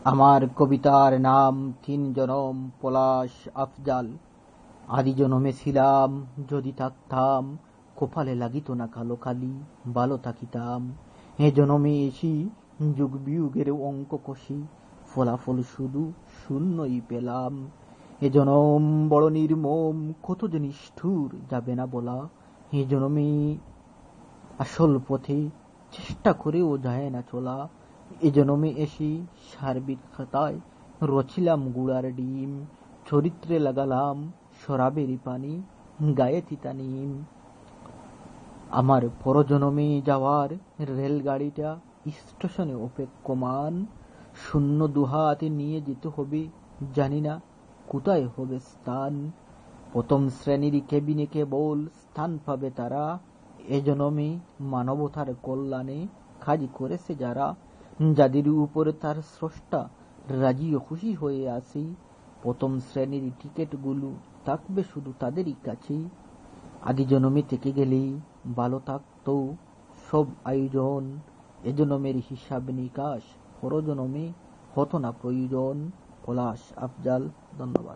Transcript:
আমার কবিতার নাম তিন জনম পলাশ আফজাল। আদি জনমে ছিলাম যদি থাকতাম, কপালে লাগিত না কালো কালি, ভালো থাকিতাম। এ জনমে এসি যুগ বিয়োগের অঙ্ক কষি, ফলাফল শুধু শূন্যই পেলাম। এ জনম বড় নির্মম, কত যে নিষ্ঠুর যাবে না বলা। এ জনমে আসল পথে চেষ্টা করেও যায় না চলা। এ জনমে এসে সার্বিক খাতায় রছিলাম গুড়ার ডিম, চরিত্রে লাগালাম শরাবেরই পানি, গায়ে তিতানিম। আমার পরজনমে যাওয়ার রেলগাড়িটা স্টেশনে অপেক্ষমান, শূন্য দুহাতে নিয়ে যেতে হবে, জানি না কোথায় হবে স্থান। প্রথম শ্রেণীর কেবিনে কেবল স্থান পাবে তারা, এ জনমে মানবতার কল্যাণে কাজ করেছে যারা, যাদের উপরে তার স্রষ্টা রাজি ও খুশি হয়ে আসি। প্রথম শ্রেণীর টিকিটগুলো থাকবে শুধু তাদেরই কাছেই। আদি জনমে থেকে গেলেই ভালো থাকতো সব আয়োজন, এ জনমের হিসাব নিকাশ পরজনমে হতো না প্রয়োজন। পলাশ আফজাল। ধন্যবাদ।